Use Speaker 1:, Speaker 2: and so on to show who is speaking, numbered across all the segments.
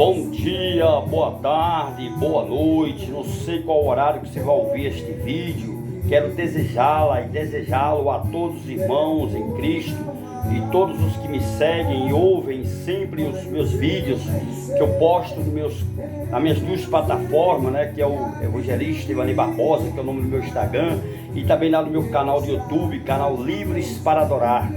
Speaker 1: Bom dia, boa tarde, boa noite. Não sei qual horário que você vai ouvir este vídeo. Quero desejá-la e desejá-lo a todos os irmãos em Cristo e todos os que me seguem e ouvem sempre os meus vídeos que eu posto nas minhas duas plataformas, né? Que é o Evangelista Ivani Barbosa, que é o nome do meu Instagram, e também lá no meu canal de YouTube, canal Livres para Adorar.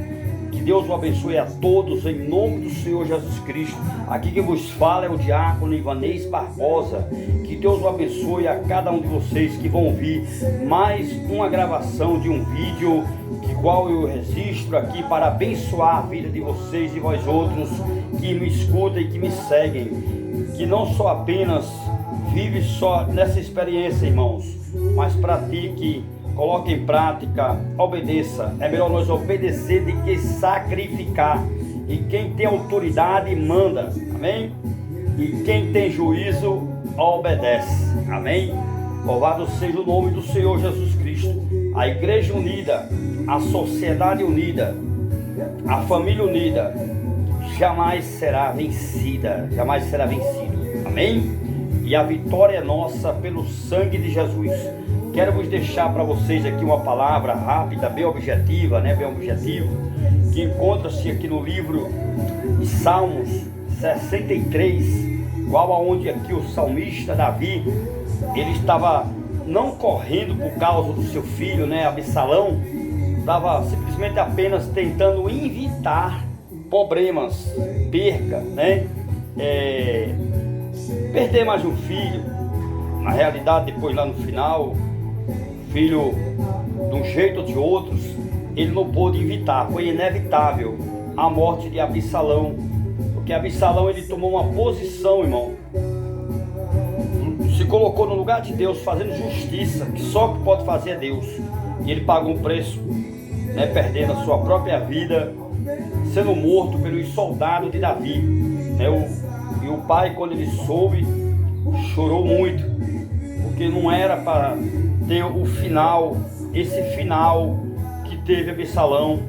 Speaker 1: Que Deus o abençoe a todos em nome do Senhor Jesus Cristo. Aqui quem vos fala é o diácono Ivanês Barbosa. Que Deus o abençoe a cada um de vocês que vão ouvir mais uma gravação de um vídeo que qual eu registro aqui para abençoar a vida de vocês e vós outros que me escutam e que me seguem. Que não só apenas vive só nessa experiência, irmãos, mas pratique, coloque em prática, obedeça. É melhor nós obedecer do que sacrificar. E quem tem autoridade manda, amém? E quem tem juízo obedece, amém? Louvado seja o nome do Senhor Jesus Cristo. A igreja unida, a sociedade unida, a família unida jamais será vencida, jamais será vencido, amém? E a vitória é nossa pelo sangue de Jesus. Quero vos deixar para vocês aqui uma palavra rápida, bem objetiva, né? Bem objetivo, que encontra-se aqui no livro de Salmos 63, qual aonde aqui o salmista Davi, ele estava não correndo por causa do seu filho, né, Absalão, estava simplesmente apenas tentando evitar problemas, perca, né? Perder mais um filho. Na realidade, depois lá no final, filho, de um jeito ou de outros, ele não pôde evitar, foi inevitável a morte de Absalão, porque Absalão ele tomou uma posição, irmão, se colocou no lugar de Deus, fazendo justiça, que só que pode fazer é Deus, e ele pagou um preço, né, perdendo a sua própria vida, sendo morto pelos soldados de Davi, né? E o pai, quando ele soube, chorou muito, porque não era para ter o final, esse final que teve Absalão,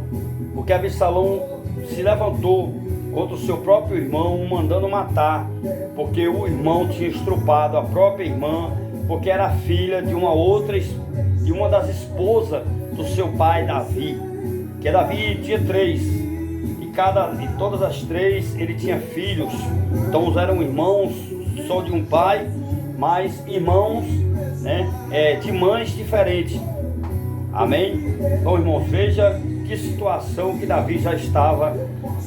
Speaker 1: porque Absalão se levantou contra o seu próprio irmão, mandando matar, porque o irmão tinha estrupado a própria irmã, porque era filha de uma das esposas do seu pai Davi, que Davi tinha 3, e todas as 3 ele tinha filhos, então eram irmãos só de um pai, mas irmãos, né, de mães diferentes. Amém? Então, irmãos, veja que situação que Davi já estava,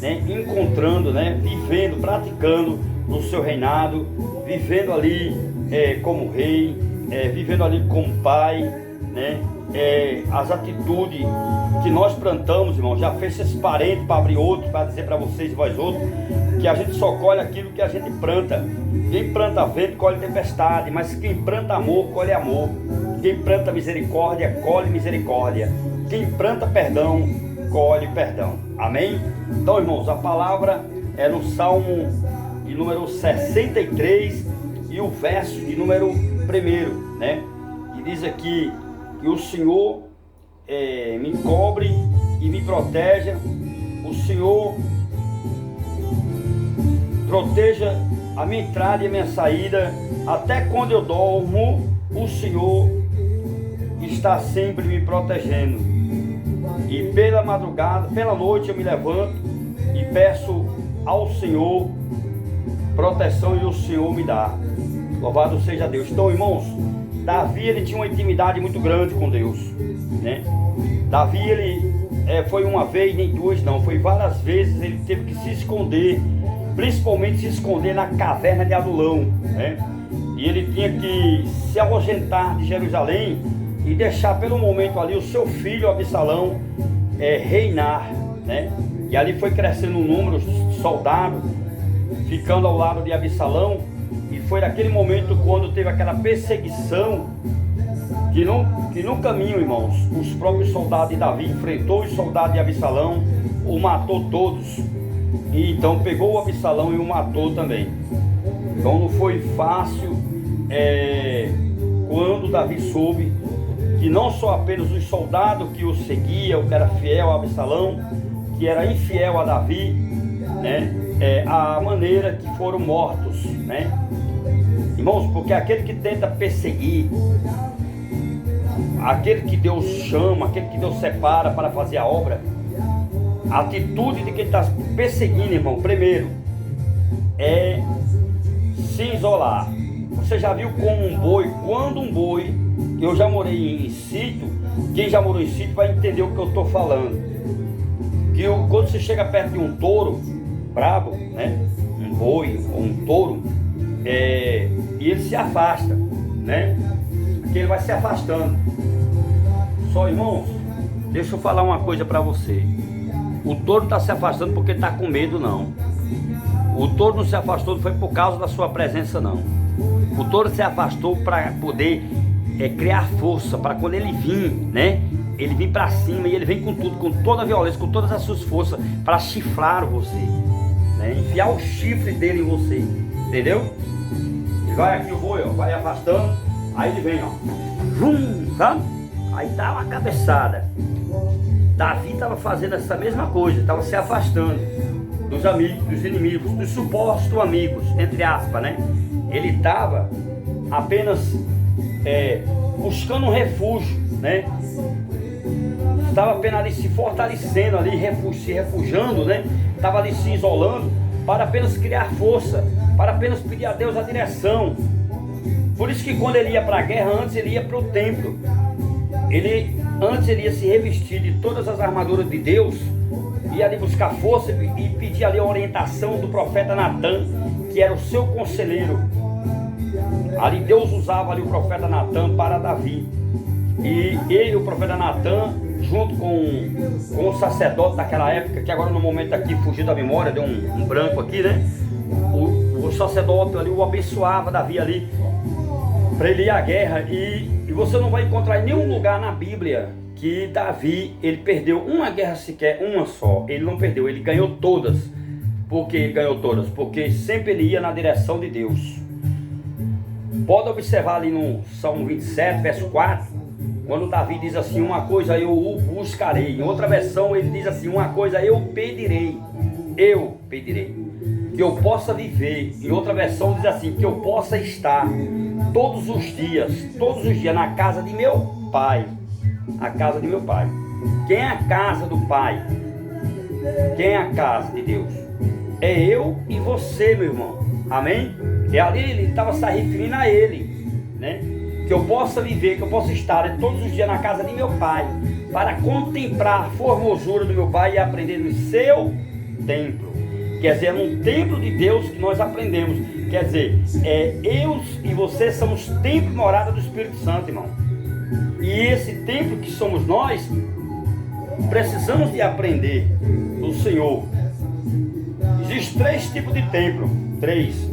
Speaker 1: né, encontrando, né, vivendo, praticando no seu reinado, vivendo ali como rei, vivendo ali como pai, né, as atitudes que nós plantamos, irmão, já fez esse parente para abrir outro, para dizer para vocês e vós outros, que a gente só colhe aquilo que a gente planta. Quem planta vento, colhe tempestade, mas quem planta amor, colhe amor. Quem planta misericórdia, colhe misericórdia. Quem planta perdão, colhe perdão. Amém? Então, irmãos, a palavra é no Salmo de número 63 e o verso de número 1, né? Que diz aqui que o Senhor me cobre e me proteja. O Senhor proteja a minha entrada e a minha saída, até quando eu dormo, o Senhor está sempre me protegendo. E pela madrugada, pela noite eu me levanto e peço ao Senhor proteção e o Senhor me dá. Louvado seja Deus. Então, irmãos, Davi ele tinha uma intimidade muito grande com Deus, né? Davi ele foi uma vez, nem duas não, foi várias vezes ele teve que se esconder, principalmente se esconder na caverna de Adulão, né? E ele tinha que se ausentar de Jerusalém e deixar pelo momento ali o seu filho Absalão reinar, né? E ali foi crescendo um número de soldados, ficando ao lado de Absalão, e foi naquele momento quando teve aquela perseguição, que no caminho, irmãos, os próprios soldados de Davi enfrentou os soldados de Absalão, o matou todos, e então pegou o Absalão e o matou também. Então não foi fácil quando Davi soube que não só apenas os soldados que o seguiam, que era fiel a Absalão, que era infiel a Davi, né? a maneira que foram mortos, né? Irmãos, porque aquele que tenta perseguir, aquele que Deus chama, aquele que Deus separa para fazer a obra, a atitude de quem está perseguindo, irmão, primeiro, é se isolar. Você já viu como um boi, quando um boi, eu já morei em sítio, quem já morou em sítio vai entender o que eu estou falando. Que quando você chega perto de um touro brabo, né? Um boi ou um touro, e ele se afasta, né? Porque ele vai se afastando. Só, irmãos, deixa eu falar uma coisa para você. O touro está se afastando porque está com medo, não. O touro não se afastou, não foi por causa da sua presença, não. O touro se afastou para poder criar força, para quando ele vir, né? Ele vem para cima e ele vem com tudo, com toda a violência, com todas as suas forças, para chifrar você, né? Enfiar o chifre dele em você, entendeu? Ele vai aqui, o boi, ó, vai afastando, aí ele vem, ó, sabe? Aí dá uma cabeçada. Davi estava fazendo essa mesma coisa, estava se afastando dos amigos, dos inimigos, dos supostos amigos, entre aspas, né? Ele estava apenas buscando um refúgio, né? Estava apenas ali se fortalecendo, ali, se refugiando, né? Estava ali se isolando para apenas criar força, para apenas pedir a Deus a direção. Por isso que quando ele ia para a guerra, antes ele ia para o templo. Antes ele ia se revestir de todas as armaduras de Deus, ia ali buscar força e pedir ali a orientação do profeta Natan, que era o seu conselheiro. Ali Deus usava ali o profeta Natan para Davi. E ele, o profeta Natan, junto com o sacerdote daquela época, que agora no momento aqui fugiu da memória, deu um branco aqui, né? O sacerdote ali o abençoava Davi ali para ele ir à guerra. E você não vai encontrar em nenhum lugar na Bíblia que Davi, ele perdeu uma guerra sequer, uma só. Ele não perdeu, ele ganhou todas. Por que ele ganhou todas? Porque sempre ele ia na direção de Deus. Pode observar ali no Salmo 27, verso 4, quando Davi diz assim, uma coisa eu o buscarei. Em outra versão ele diz assim, uma coisa eu pedirei, que eu possa viver. Em outra versão diz assim, que eu possa estar todos os dias na casa de meu pai. A casa de meu pai. Quem é a casa do pai? Quem é a casa de Deus? É eu e você, meu irmão. Amém? E ali ele estava se referindo a ele, né? Que eu possa viver, que eu possa estar todos os dias na casa de meu pai, para contemplar a formosura do meu pai e aprender no seu templo. Quer dizer, é num templo de Deus que nós aprendemos. Quer dizer, eu e você somos templo e morada do Espírito Santo, irmão. E esse templo que somos nós, precisamos de aprender do Senhor. Existem 3 tipos de templo. 3.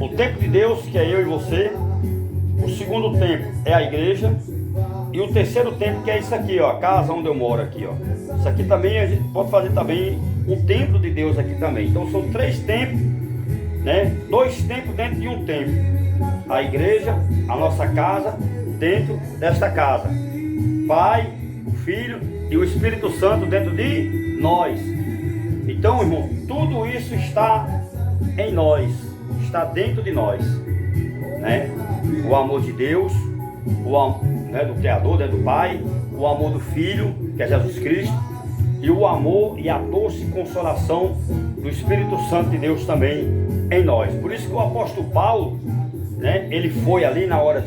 Speaker 1: O templo de Deus, que é eu e você. O segundo templo é a igreja. E o terceiro templo, que é isso aqui, ó, a casa onde eu moro aqui, ó. Isso aqui também a gente pode fazer também um templo de Deus aqui também. Então são 3 templos, né? 2 templos dentro de um templo. A igreja, a nossa casa, dentro desta casa. Pai, o Filho e o Espírito Santo dentro de nós. Então, irmão, tudo isso está em nós, está dentro de nós, né? O amor de Deus, o amor, né, do Criador, né, do Pai, o amor do Filho, que é Jesus Cristo, e o amor e a doce consolação do Espírito Santo de Deus também em nós. Por isso que o apóstolo Paulo, né, ele foi ali na hora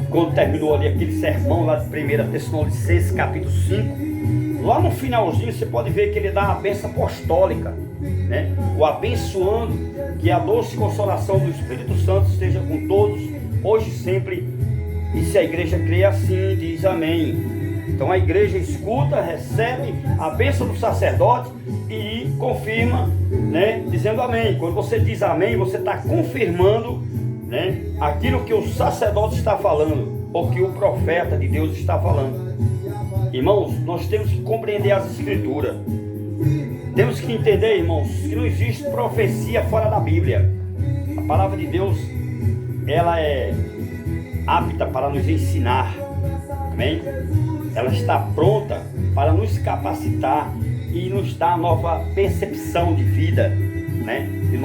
Speaker 1: quando terminou ali aquele sermão lá de 1 Tessalonicenses capítulo 5, lá no finalzinho você pode ver que ele dá a bênção apostólica, né? O abençoando, que a doce consolação do Espírito Santo esteja com todos, hoje e sempre. E se a igreja crê assim, diz amém. Então a igreja escuta, recebe a bênção do sacerdote e confirma, né, dizendo amém. Quando você diz amém, você está confirmando, né, aquilo que o sacerdote está falando, ou que o profeta de Deus está falando. Irmãos, nós temos que compreender as escrituras. Temos que entender, irmãos, que não existe profecia fora da Bíblia. A palavra de Deus, ela é apta para nos ensinar, amém? Ela está pronta para nos capacitar e nos dá nova percepção de vida, né? E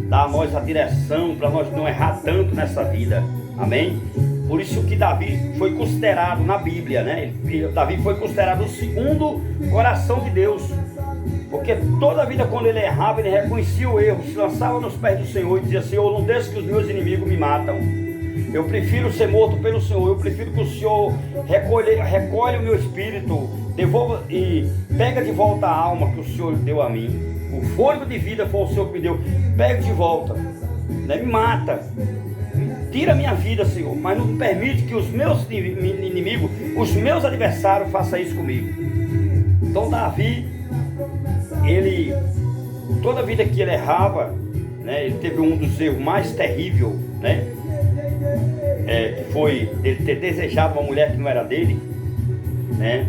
Speaker 1: dá a nós a direção para nós não errar tanto nessa vida, amém? Por isso que Davi foi considerado na Bíblia, né? Davi foi considerado o segundo coração de Deus, porque toda a vida quando ele errava, ele reconhecia o erro, se lançava nos pés do Senhor e dizia: Senhor, não deixe que os meus inimigos me matam. Eu prefiro ser morto pelo Senhor, eu prefiro que o Senhor recolhe o meu espírito, devolva e pega de volta a alma que o Senhor deu a mim. O fôlego de vida foi o Senhor que me deu, pega de volta, né? Me mata, tira a minha vida, Senhor, mas não permite que os meus inimigos, os meus adversários façam isso comigo. Então Davi, toda a vida que ele errava, né, ele teve um dos erros mais terríveis, né? Que foi ele ter desejado uma mulher que não era dele, né?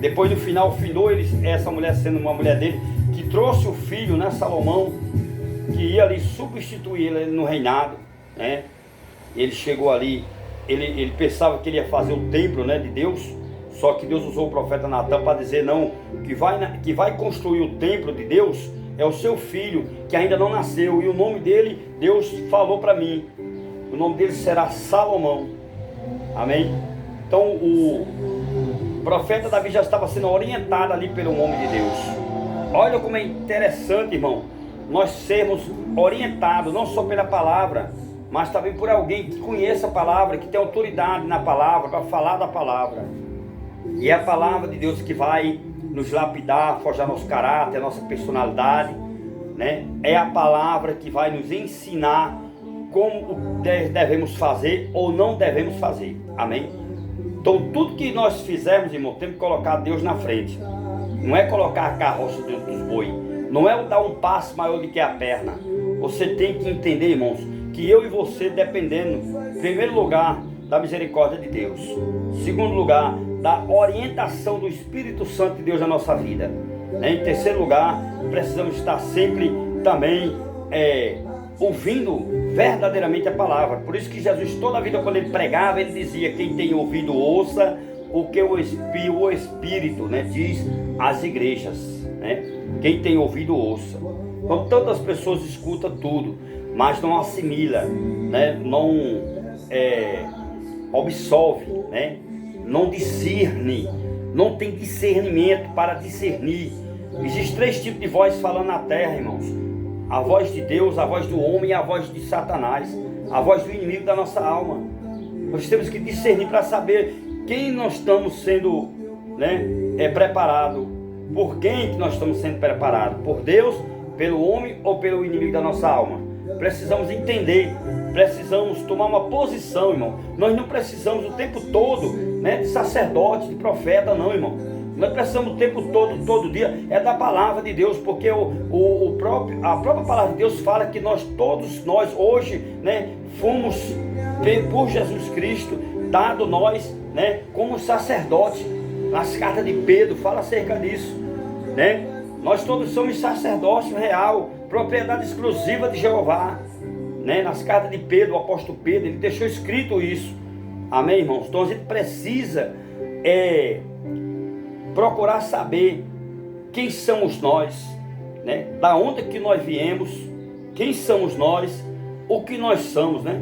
Speaker 1: Depois no final finou essa mulher sendo uma mulher dele, que trouxe o filho, né, Salomão, que ia ali substituir ele no reinado, né? Ele chegou ali, ele pensava que ele ia fazer o templo, né, de Deus, só que Deus usou o profeta Natan para dizer: não, que vai construir o templo de Deus é o seu filho, que ainda não nasceu, e o nome dele, Deus falou para mim, o nome dele será Salomão, amém? Então o profeta Davi já estava sendo orientado ali pelo homem de Deus. Olha como é interessante, irmão, nós sermos orientados não só pela palavra, mas também por alguém que conheça a palavra, que tem autoridade na palavra, para falar da palavra. E é a palavra de Deus que vai nos lapidar, forjar nosso caráter, nossa personalidade, né? É a palavra que vai nos ensinar como devemos fazer ou não devemos fazer, amém? Então tudo que nós fizermos, irmão, temos que colocar Deus na frente. Não é colocar a carroça dentro dos bois, não é dar um passo maior do que a perna. Você tem que entender, irmãos, que eu e você dependendo, em primeiro lugar, da misericórdia de Deus, em segundo lugar, da orientação do Espírito Santo de Deus na nossa vida, né? Em terceiro lugar, precisamos estar sempre também ouvindo verdadeiramente a palavra. Por isso que Jesus, toda a vida, quando ele pregava, ele dizia: quem tem ouvido, ouça o que o Espírito, né, diz às igrejas, né? Quem tem ouvido, ouça. Então tantas pessoas escutam tudo, mas não assimila, né? Não absolve, né? Não discerne, não tem discernimento para discernir. Existem 3 tipos de voz falando na terra, irmãos: a voz de Deus, a voz do homem e a voz de Satanás, a voz do inimigo da nossa alma. Nós temos que discernir para saber quem nós estamos sendo, né, preparado. Por quem que nós estamos sendo preparados? Por Deus, pelo homem ou pelo inimigo da nossa alma? Precisamos entender, precisamos tomar uma posição, irmão. Nós não precisamos o tempo todo, né, de sacerdote, de profeta, não, irmão. Nós precisamos o tempo todo dia, da palavra de Deus, porque a própria palavra de Deus fala que todos nós hoje, né, fomos por Jesus Cristo, dado nós, né, como sacerdote. Nas cartas de Pedro fala acerca disso, né? Nós todos somos sacerdócio real, propriedade exclusiva de Jeová, né? Nas cartas de Pedro, o apóstolo Pedro, ele deixou escrito isso, amém, irmãos? Então a gente precisa procurar saber quem somos nós, né? Da onde que nós viemos, quem somos nós, o que nós somos, né?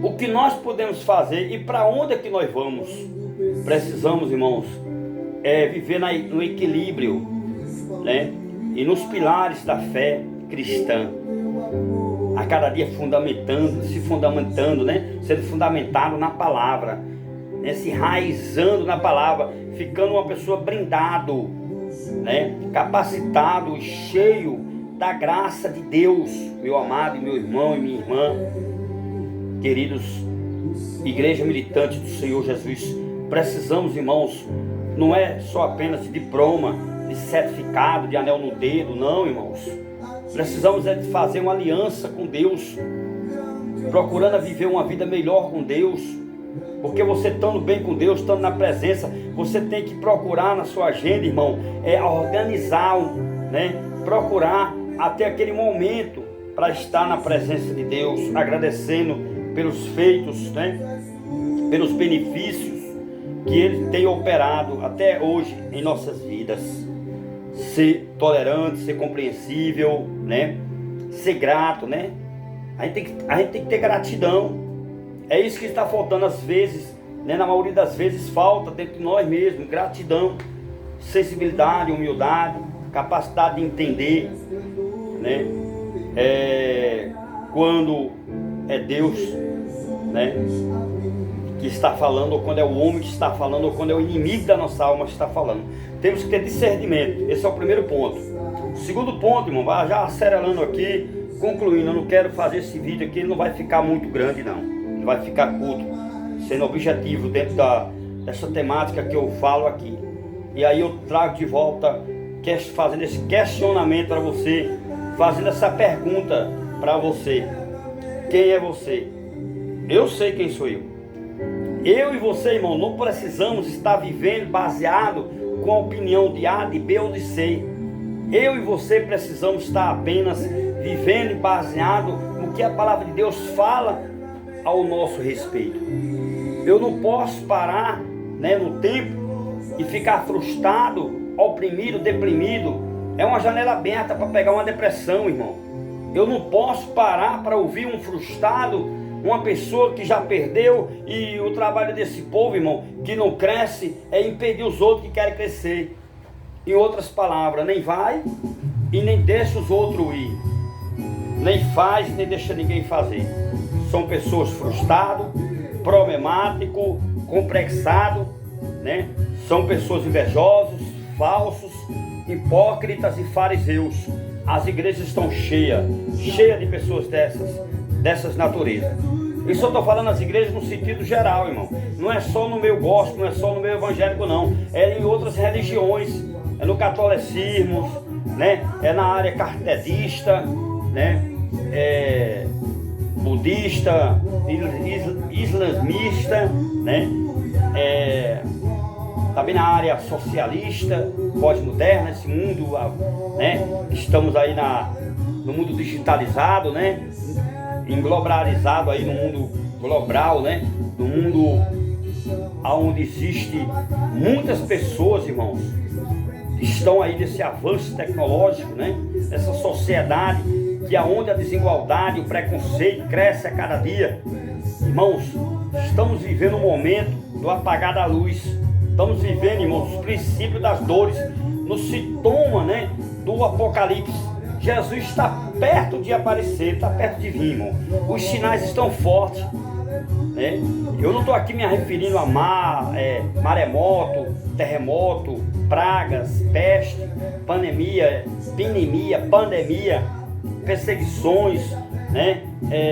Speaker 1: O que nós podemos fazer e para onde é que nós vamos. Precisamos, irmãos, viver no equilíbrio, né? E nos pilares da fé cristã, a cada dia se fundamentando, né? Sendo fundamentado na palavra, né? Se enraizando na palavra, ficando uma pessoa brindado, né? Capacitado e cheio da graça de Deus, meu amado e meu irmão e minha irmã, queridos, igreja militante do Senhor Jesus. Precisamos, irmãos, não é só apenas de diploma, de certificado, de anel no dedo, não, irmãos. Precisamos de fazer uma aliança com Deus, procurando viver uma vida melhor com Deus, porque você estando bem com Deus, estando na presença, você tem que procurar na sua agenda, irmão, organizar, né? Procurar até aquele momento para estar na presença de Deus, agradecendo pelos feitos, né? Pelos benefícios que Ele tem operado até hoje em nossas vidas. ser tolerante, ser compreensível, né? Ser grato, né? A gente tem que ter gratidão. É isso que está faltando às vezes, né? Na maioria das vezes falta dentro de nós mesmos, gratidão, sensibilidade, humildade, capacidade de entender, né? Quando é Deus, né, que está falando, ou quando é o homem que está falando, ou quando é o inimigo da nossa alma que está falando. Temos que ter discernimento. Esse é o primeiro ponto. O segundo ponto, irmão, já acelerando aqui, concluindo, eu não quero fazer esse vídeo aqui, ele não vai ficar muito grande não, ele vai ficar curto, sendo objetivo dentro dessa temática que eu falo aqui. E aí eu trago de volta, fazendo esse questionamento para você, fazendo essa pergunta para você: quem é você? Eu sei quem sou eu. Eu e você, irmão, não precisamos estar vivendo baseado com a opinião de A, de B ou de C. Eu e você precisamos estar apenas vivendo baseado no que a palavra de Deus fala ao nosso respeito. Eu não posso parar, né, no tempo e ficar frustrado, oprimido, deprimido. É uma janela aberta para pegar uma depressão, irmão. Eu não posso parar para ouvir um frustrado, uma pessoa que já perdeu, e o trabalho desse povo, irmão, que não cresce, é impedir os outros que querem crescer. Em outras palavras, nem vai e nem deixa os outros ir. Nem faz, nem deixa ninguém fazer. São pessoas frustradas, problemáticas, complexadas, né? São pessoas invejosas, falsos, hipócritas e fariseus. As igrejas estão cheias de pessoas dessas naturezas. Isso eu estou falando das igrejas no sentido geral, irmão. Não é só no meu gospel, não é só no meu evangélico, não. É em outras religiões, é no catolicismo, né? É na área cartedista, né? É budista, islamista, né? Também na área socialista, pós-moderna, esse mundo, né? Estamos aí no mundo digitalizado, né? Englobalizado aí no mundo global, né? No mundo onde existe muitas pessoas, irmãos, estão aí nesse avanço tecnológico, né? Essa sociedade que aonde a desigualdade, o preconceito cresce a cada dia. Irmãos, estamos vivendo um momento do apagar da luz. Estamos vivendo, irmãos, os princípios das dores, no sintoma, né, do Apocalipse. Jesus está perto de aparecer, está perto de vir, irmão. Os sinais estão fortes, né? Eu não estou aqui me referindo a maremoto, terremoto, pragas, peste, pandemia, perseguições, né?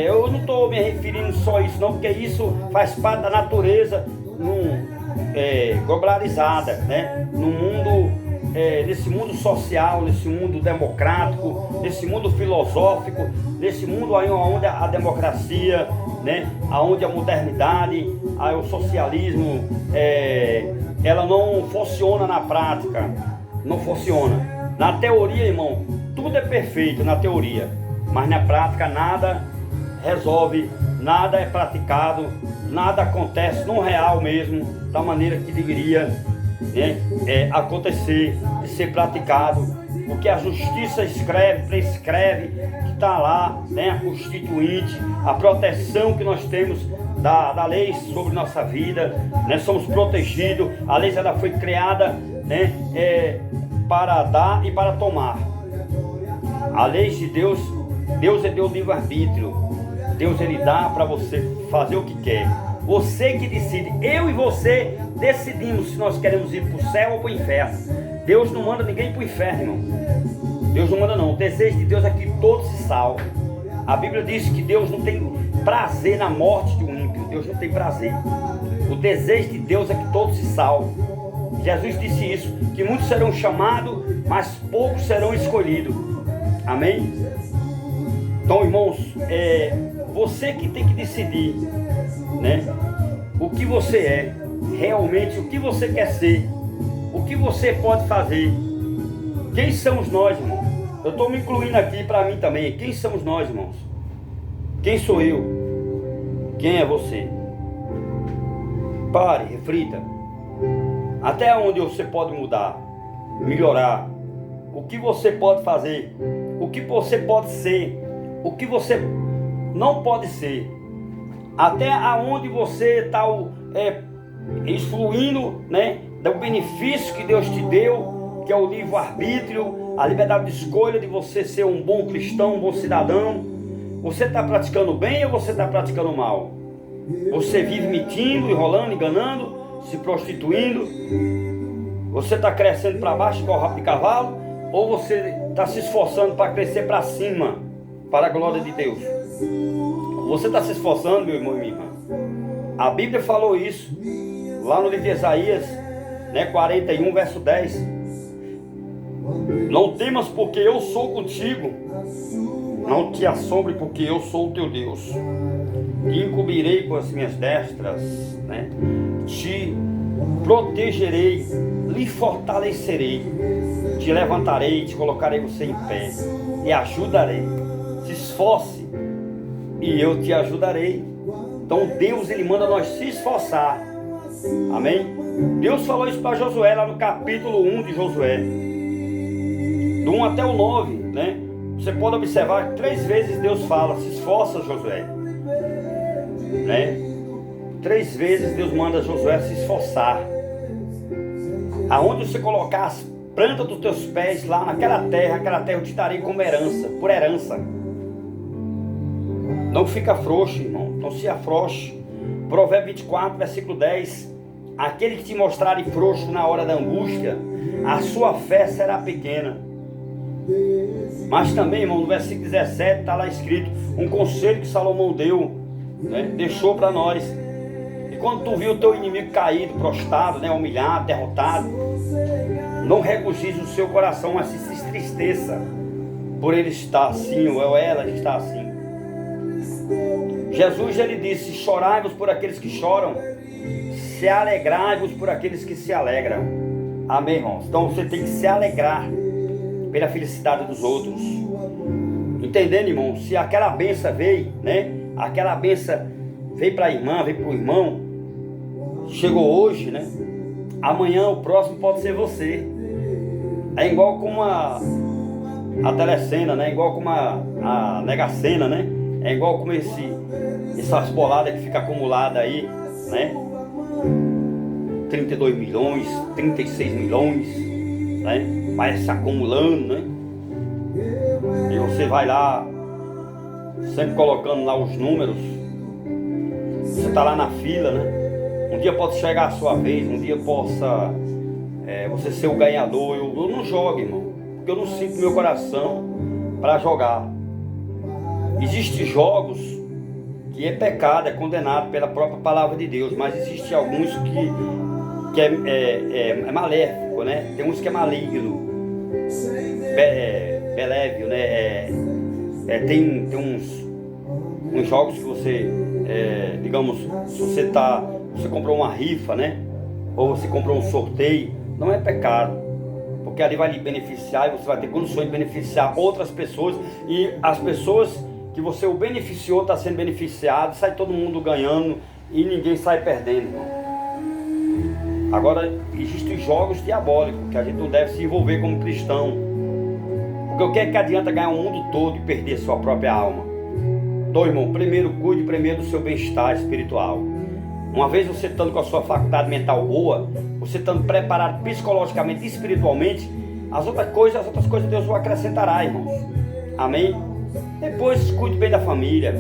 Speaker 1: Eu não estou me referindo só a isso, não, porque isso faz parte da natureza globalizada, né? No mundo, nesse mundo social, nesse mundo democrático, nesse mundo filosófico, nesse mundo aí onde a democracia, né? Onde a modernidade, o socialismo, ela não funciona na prática, não funciona. Na teoria, irmão, tudo é perfeito na teoria, mas na prática nada resolve, nada é praticado, nada acontece no real mesmo, da maneira que deveria, né, acontecer, de ser praticado. O que a justiça prescreve, que está lá, né, a constituinte, a proteção que nós temos da lei sobre nossa vida, né, somos protegidos. A lei ela foi criada, né, para dar e para tomar. A lei de Deus, Deus é Deus livre-arbítrio. Deus ele dá para você fazer o que quer. Você que decide. Eu e você decidimos se nós queremos ir para o céu ou para o inferno. Deus não manda ninguém para o inferno, irmão. Deus não manda não. O desejo de Deus é que todos se salvem. A Bíblia diz que Deus não tem prazer na morte de um ímpio. Deus não tem prazer. O desejo de Deus é que todos se salvem. Jesus disse isso, que muitos serão chamados, mas poucos serão escolhidos. Amém? Então, irmãos, você que tem que decidir, né, o que você é, realmente o que você quer ser, o que você pode fazer. Quem somos nós, irmão? Eu estou me incluindo aqui para mim também. Quem somos nós, irmãos? Quem sou eu? Quem é você? Pare, reflita. Até onde você pode mudar, melhorar, o que você pode fazer, o que você pode ser, o que você não pode ser, até aonde você está excluindo, né, do benefício que Deus te deu, que é o livre-arbítrio, a liberdade de escolha de você ser um bom cristão, um bom cidadão. Você está praticando bem ou você está praticando mal? Você vive mentindo, enrolando, enganando, se prostituindo? Você está crescendo para baixo igual rabo de cavalo? Ou você está se esforçando para crescer para cima, para a glória de Deus? Você está se esforçando, meu irmão e minha irmã? A Bíblia falou isso lá no livro de Isaías, né, 41, verso 10. Não temas, porque eu sou contigo. Não te assombre, porque eu sou o teu Deus. Te encobrirei com as minhas destras, né? Te protegerei, lhe fortalecerei, te levantarei, te colocarei você em pé, te ajudarei. Se esforce e eu te ajudarei. Então Deus, ele manda nós se esforçar. Amém? Deus falou isso para Josué lá no capítulo 1 de Josué, do 1 até o 9, né? Você pode observar que 3 vezes Deus fala: se esforça, Josué, né? 3 vezes Deus manda Josué se esforçar. Aonde você colocar as plantas dos teus pés, lá naquela terra eu te darei como herança, por herança. Não fica frouxo, irmão, não se afrouxe. Provérbio 24, versículo 10: aquele que te mostrarem frouxo na hora da angústia, a sua fé será pequena. Mas também, irmão, no versículo 17 está lá escrito um conselho que Salomão deu, né? Deixou para nós. E quando tu viu o teu inimigo caído, prostrado, né? Humilhado, derrotado, não regozije o seu coração, mas se entristeça por ele estar assim, ou ela está assim. Jesus, ele disse: chorai-vos por aqueles que choram, se alegrai-vos por aqueles que se alegram. Amém, irmãos? Então você tem que se alegrar pela felicidade dos outros. Entendendo, irmão? Se aquela benção veio, né? Aquela benção veio para a irmã, veio para o irmão, chegou hoje, né? Amanhã o próximo pode ser você. É igual como a telecena, né? Igual como a Mega Sena, né? É igual como essas boladas que fica acumulada aí, né? 32 milhões, 36 milhões, né? Vai se acumulando, né? E você vai lá, sempre colocando lá os números. Você está lá na fila, né? Um dia pode chegar a sua vez, um dia possa você ser o ganhador. Eu não jogo, irmão, porque eu não sinto meu coração para jogar. Existem jogos que é pecado, é condenado pela própria palavra de Deus, mas existem alguns que é maléfico, né? Tem uns que é maligno, belévio, né? Tem uns jogos que você, digamos, se você comprou uma rifa, né? Ou você comprou um sorteio, não é pecado, porque ali vai lhe beneficiar e você vai ter condições de beneficiar outras pessoas, e as pessoas que você o beneficiou está sendo beneficiado, sai todo mundo ganhando e ninguém sai perdendo, irmão. Agora, existem jogos diabólicos que a gente não deve se envolver como cristão, porque o que é que adianta ganhar o mundo todo e perder sua própria alma? Então, irmão, primeiro cuide do seu bem-estar espiritual. Uma vez você estando com a sua faculdade mental boa, você estando preparado psicologicamente e espiritualmente, as outras coisas Deus o acrescentará, irmãos. Amém? Depois cuide bem da família.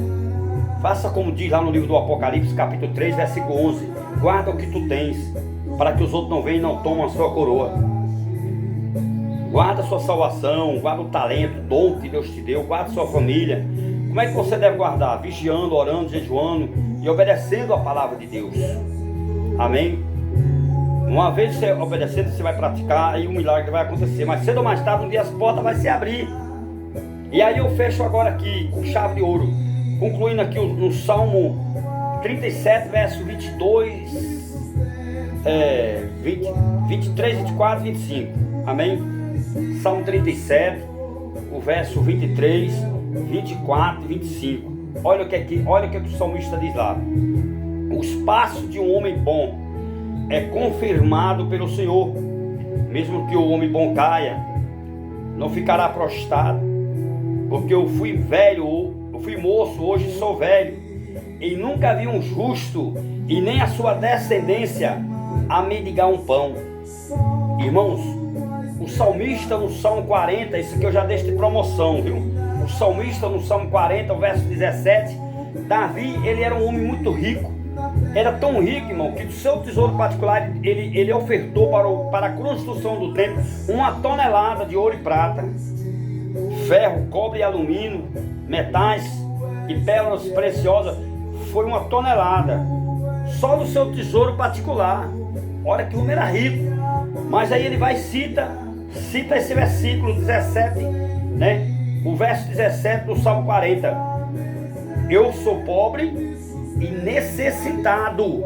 Speaker 1: Faça como diz lá no livro do Apocalipse, capítulo 3, versículo 11: guarda o que tu tens, para que os outros não venham e não tomem a sua coroa. Guarda a sua salvação, guarda o talento, o dom que Deus te deu, guarda a sua família. Como é que você deve guardar? Vigiando, orando, jejuando e obedecendo a palavra de Deus. Amém? Uma vez você obedecendo, você vai praticar e o milagre vai acontecer. Mas cedo ou mais tarde, um dia as portas vão se abrir. E aí eu fecho agora aqui com chave de ouro, concluindo aqui no Salmo 37, verso 22, 23, 24, 25. Amém? Salmo 37, o verso 23, 24 e 25. Olha o que o salmista diz lá: os passos de um homem bom é confirmado pelo Senhor, mesmo que o homem bom caia, não ficará prostrado, porque eu fui velho, eu fui moço, hoje sou velho, e nunca vi um justo, e nem a sua descendência, a mendigar um pão. Irmãos, o salmista no Salmo 40, isso aqui eu já deixo de promoção, viu? O salmista no Salmo 40, o verso 17, Davi, ele era um homem muito rico. Era tão rico, irmão, que do seu tesouro particular ele ofertou para a construção do templo 1 tonelada de ouro e prata, ferro, cobre e alumínio, metais e pérolas preciosas. Foi 1 tonelada só do seu tesouro particular. Olha que o homem era rico. Mas aí ele vai cita esse versículo 17, né? O verso 17 do Salmo 40. Eu sou pobre e necessitado,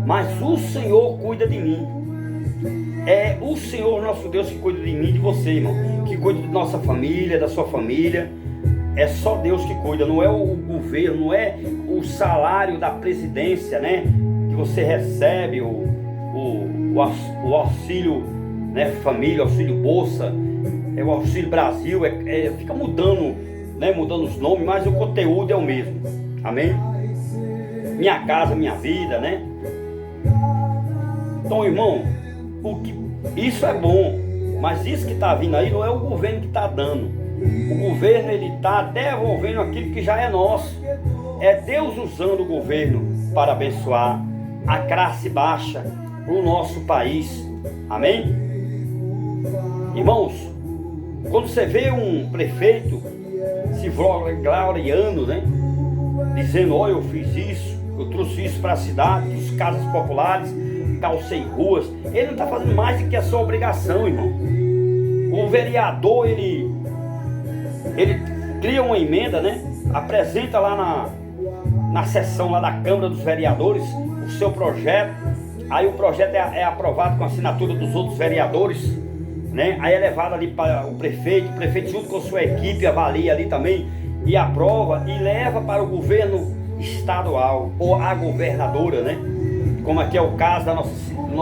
Speaker 1: mas o Senhor cuida de mim. É o Senhor nosso Deus que cuida de mim e de você, irmão, que cuida de nossa família, da sua família. É só Deus que cuida, não é o governo, não é o salário da presidência, né, que você recebe, o auxílio, né, família, auxílio bolsa, é o auxílio Brasil, fica mudando, né, mudando os nomes, mas o conteúdo é o mesmo. Amém? Minha casa, minha vida, né? Então, irmão, isso é bom, mas isso que está vindo aí não é o governo que está dando. O governo, ele está devolvendo aquilo que já é nosso. É Deus usando o governo para abençoar a classe baixa para o nosso país. Amém? Irmãos, quando você vê um prefeito se gloriando, né, dizendo, olha, eu fiz isso, eu trouxe isso para a cidade, as casas populares, calcei ruas. Ele não está fazendo mais do que a sua obrigação, irmão. O vereador, ele cria uma emenda, né? Apresenta lá na sessão lá da Câmara dos Vereadores o seu projeto. Aí o projeto é aprovado com a assinatura dos outros vereadores, né? Aí é levado ali para o prefeito junto com a sua equipe avalia ali também e aprova e leva para o governo estadual ou a governadora, né? Como aqui é o caso do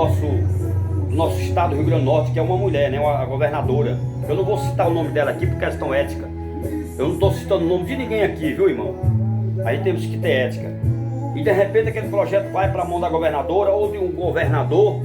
Speaker 1: nosso estado do Rio Grande do Norte, que é uma mulher, né? A governadora. Eu não vou citar o nome dela aqui por questão ética. Eu não estou citando o nome de ninguém aqui, viu, irmão? Aí temos que ter ética. E de repente aquele projeto vai para a mão da governadora ou de um governador.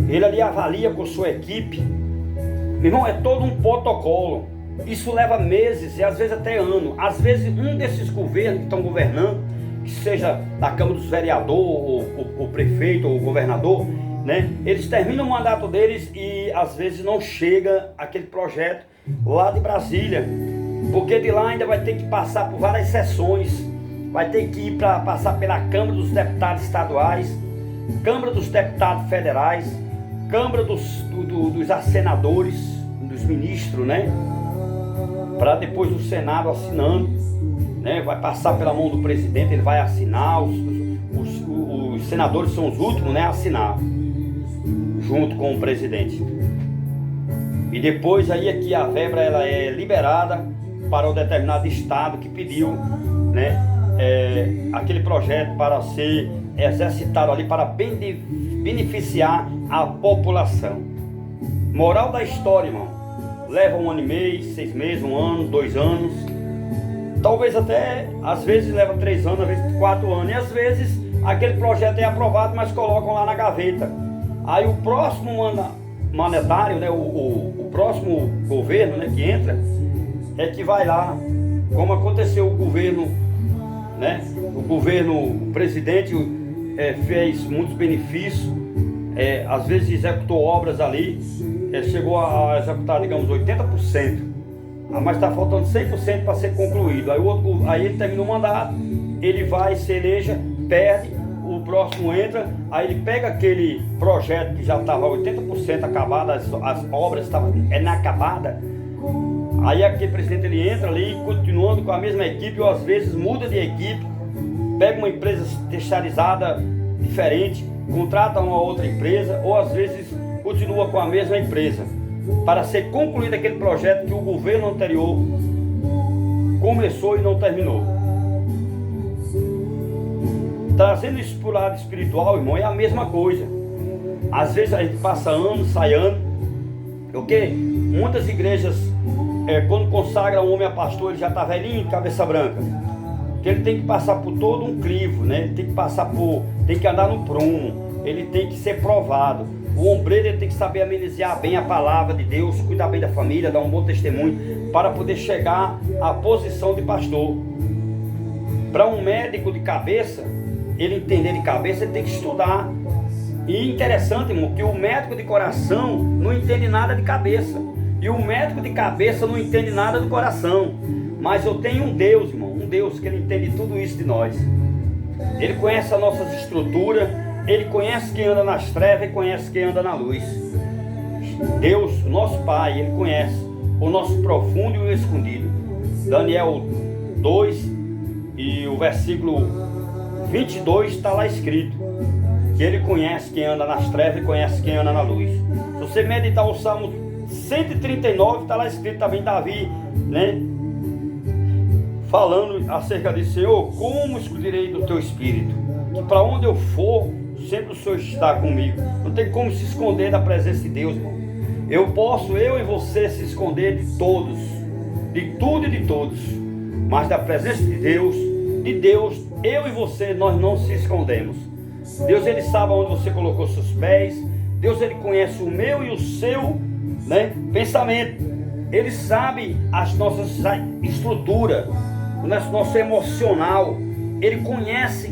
Speaker 1: Ele ali avalia com sua equipe. Meu irmão, é todo um protocolo. Isso leva meses e às vezes até anos. Às vezes um desses governos que estão governando, que seja da Câmara dos Vereadores, o prefeito ou o governador, né? Eles terminam o mandato deles e às vezes não chega aquele projeto lá de Brasília, porque de lá ainda vai ter que passar por várias sessões, vai ter que ir passar pela Câmara dos Deputados Estaduais, Câmara dos Deputados Federais, Câmara dos Senadores, dos ministros, né? Para depois o Senado assinando, né? Vai passar pela mão do presidente, ele vai assinar, os senadores são os últimos, né, a assinar, junto com o presidente. E depois aí aqui a verba ela é liberada para o determinado estado que pediu, né, aquele projeto para ser exercitado ali para beneficiar a população. Moral da história, irmão. Leva 1 ano e meio, 6 meses, 1 ano, 2 anos. Talvez até, às vezes leva 3 anos, às vezes 4 anos. E às vezes aquele projeto é aprovado, mas colocam lá na gaveta. Aí o próximo monetário, né, o próximo governo, né, que entra, é que vai lá, como aconteceu o governo, né, o presidente fez muitos benefícios, às vezes executou obras ali, chegou a executar, digamos, 80%, mas está faltando 100% para ser concluído. Aí ele termina o mandato, ele vai, se eleja, perde, o próximo entra, aí ele pega aquele projeto que já estava 80% acabado, as obras estavam inacabadas. Aí aquele presidente ele entra ali, continuando com a mesma equipe, ou às vezes muda de equipe, pega uma empresa terceirizada diferente, contrata uma outra empresa, ou às vezes continua com a mesma empresa, para ser concluído aquele projeto que o governo anterior começou e não terminou. Trazendo isso para o lado espiritual, irmão, é a mesma coisa. Às vezes a gente passa ano, sai ano. Eu Porque muitas igrejas, quando consagra um homem a pastor, ele já está velhinho, cabeça branca. Porque ele tem que passar por todo um crivo, né? Ele tem que andar no prumo, ele tem que ser provado. O ombreiro ele tem que saber amenizar bem a palavra de Deus, cuidar bem da família, dar um bom testemunho, para poder chegar à posição de pastor. Para um médico de cabeça, ele entender de cabeça, ele tem que estudar. E interessante, irmão, que o médico de coração não entende nada de cabeça. E o médico de cabeça não entende nada do coração. Mas eu tenho um Deus, irmão, um Deus que ele entende tudo isso de nós. Ele conhece as nossas estruturas, ele conhece quem anda nas trevas e conhece quem anda na luz. Deus, nosso Pai, ele conhece o nosso profundo e o escondido. Daniel 2 e o versículo 22 está lá escrito que ele conhece quem anda nas trevas e conhece quem anda na luz. Se você meditar o Salmo 139, está lá escrito também Davi, né? Falando acerca de Senhor, como esconderei do teu espírito? Que para onde eu for, sempre o Senhor está comigo. Não tem como se esconder da presença de Deus, irmão. Eu e você se esconder de todos, de tudo e de todos. Mas da presença de Deus, eu e você, nós não se escondemos. Deus, ele sabe onde você colocou seus pés. Deus, ele conhece o meu e o seu, né, pensamento. Ele sabe as nossas estruturas, o nosso emocional. Ele conhece,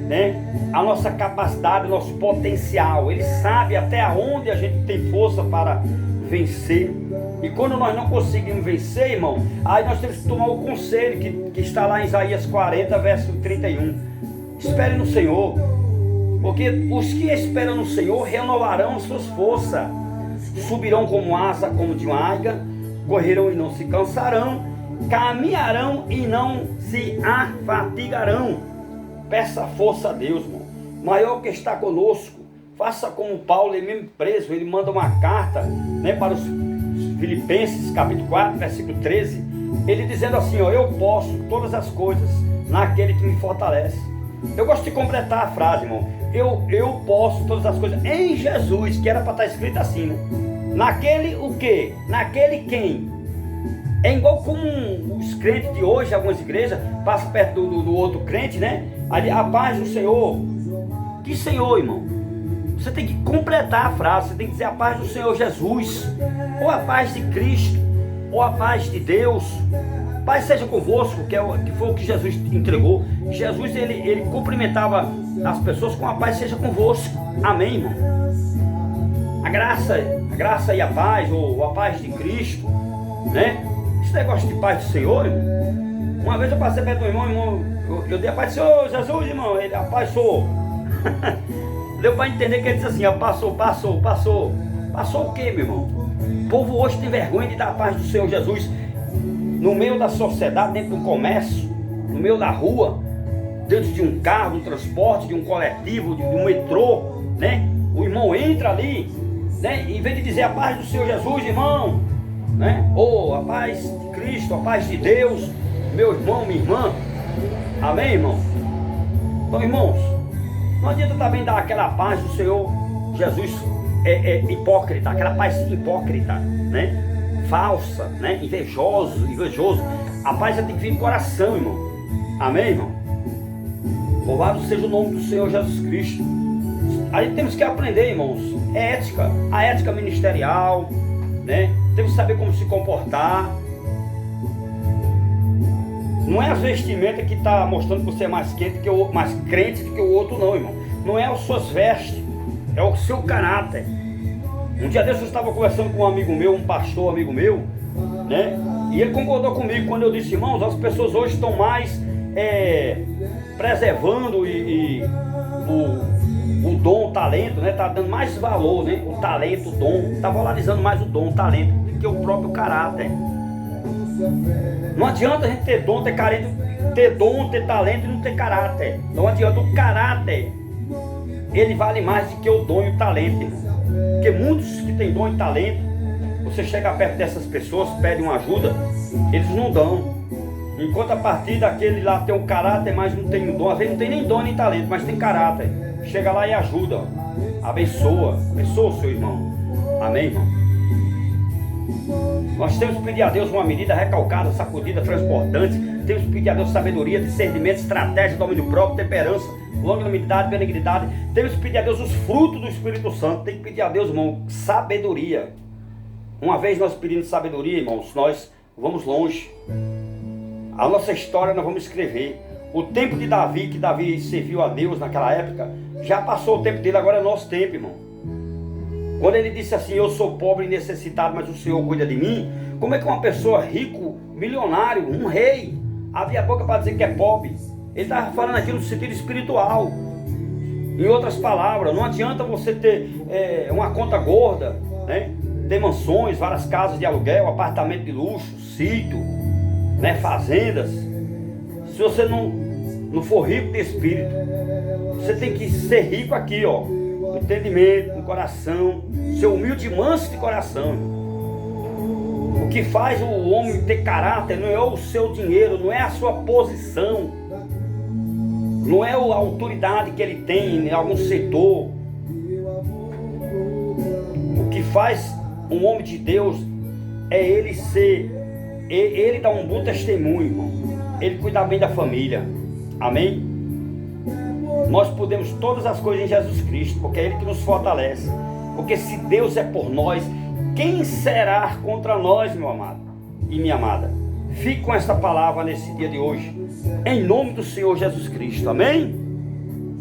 Speaker 1: né, a nossa capacidade, o nosso potencial. Ele sabe até onde a gente tem força para vencer. E quando nós não conseguimos vencer, irmão, aí nós temos que tomar o conselho que está lá em Isaías 40, verso 31. Espere no Senhor, porque os que esperam no Senhor renovarão suas forças, subirão como asa, como de uma águia, correrão e não se cansarão, caminharão e não se afatigarão. Peça força a Deus, irmão. Maior que está conosco. Faça como Paulo, ele mesmo preso, ele manda uma carta, né, para os Filipenses, capítulo 4, versículo 13, ele dizendo assim, ó, eu posso todas as coisas naquele que me fortalece. Eu gosto de completar a frase, irmão. Eu posso todas as coisas em Jesus, que era para estar escrito assim, né? Naquele o quê? Naquele quem? É igual como os crentes de hoje, algumas igrejas, passam perto do outro crente, né? Ali, a paz do Senhor. Que Senhor, irmão? Você tem que completar a frase, você tem que dizer a paz do Senhor Jesus, ou a paz de Cristo, ou a paz de Deus. Paz seja convosco, que foi o que Jesus entregou. Jesus, ele cumprimentava as pessoas com a paz seja convosco. Amém, irmão? A graça e a paz, ou a paz de Cristo, né? Esse negócio de paz do Senhor, irmão. Uma vez eu passei perto do irmão, eu dei a paz do Senhor, Jesus, irmão, ele, a paz sou. Deu para entender que ele disse assim, ó, passou. Passou o quê, meu irmão? O povo hoje tem vergonha de dar a paz do Senhor Jesus no meio da sociedade, dentro do comércio, no meio da rua, dentro de um carro, de um transporte, de um coletivo, de um metrô, né? O irmão entra ali, né? Em vez de dizer a paz do Senhor Jesus, irmão, né? Ou a paz de Cristo, a paz de Deus, meu irmão, minha irmã. Amém, irmão? Então, irmãos, não adianta também dar aquela paz do Senhor Jesus hipócrita, aquela paz hipócrita, né? Falsa, né? Invejoso. A paz tem que vir do coração, irmão. Amém, irmão? Louvado seja o nome do Senhor Jesus Cristo. Aí temos que aprender, irmãos, a ética ministerial, né? Temos que saber como se comportar. Não é as vestimentas que está mostrando que você é mais crente do que o outro, não, irmão. Não é as suas vestes, é o seu caráter. Um dia desse eu estava conversando com um amigo meu, um pastor amigo meu, né? E ele concordou comigo quando eu disse, irmãos, as pessoas hoje estão mais preservando o dom, o talento, né? Tá dando mais valor, né? O talento, o dom, tá valorizando mais o dom, o talento, do que o próprio caráter. Não adianta a gente ter dom, ter talento e não ter caráter. Não adianta. O caráter, ele vale mais do que o dom e o talento, irmão. Porque muitos que têm dom e talento, você chega perto dessas pessoas, pede uma ajuda, eles não dão. Enquanto a partir daquele lá tem um caráter, mas não tem o dom. Às vezes não tem nem dom nem talento, mas tem caráter. Chega lá e ajuda, abençoa o seu irmão. Amém, irmão? Nós temos que pedir a Deus uma medida recalcada, sacudida, transportante. Temos que pedir a Deus sabedoria, discernimento, estratégia, domínio próprio, temperança, longanimidade, benignidade. Temos que pedir a Deus os frutos do Espírito Santo. Tem que pedir a Deus, irmão, sabedoria. Uma vez nós pedimos sabedoria, irmãos, nós vamos longe. A nossa história nós vamos escrever. O tempo de Davi, que Davi serviu a Deus naquela época, já passou o tempo dele, agora é nosso tempo, irmão. Quando ele disse assim, eu sou pobre e necessitado, mas o Senhor cuida de mim. Como é que uma pessoa rico, milionário, um rei, abre a boca para dizer que é pobre? Ele estava falando aquilo no sentido espiritual. Em outras palavras, não adianta você ter uma conta gorda, né? Ter mansões, várias casas de aluguel, apartamento de luxo, sítio, né? Fazendas. Se você não for rico de espírito, você tem que ser rico aqui, ó. No entendimento, no coração, ser humilde e manso de coração. O que faz o homem ter caráter não é o seu dinheiro, não é a sua posição, não é a autoridade que ele tem em algum setor. O que faz um homem de Deus é ele dar um bom testemunho, irmão. Ele cuidar bem da família. Amém? Nós podemos todas as coisas em Jesus Cristo, porque é Ele que nos fortalece. Porque se Deus é por nós, quem será contra nós, meu amado e minha amada? Fique com essa palavra nesse dia de hoje, em nome do Senhor Jesus Cristo. Amém?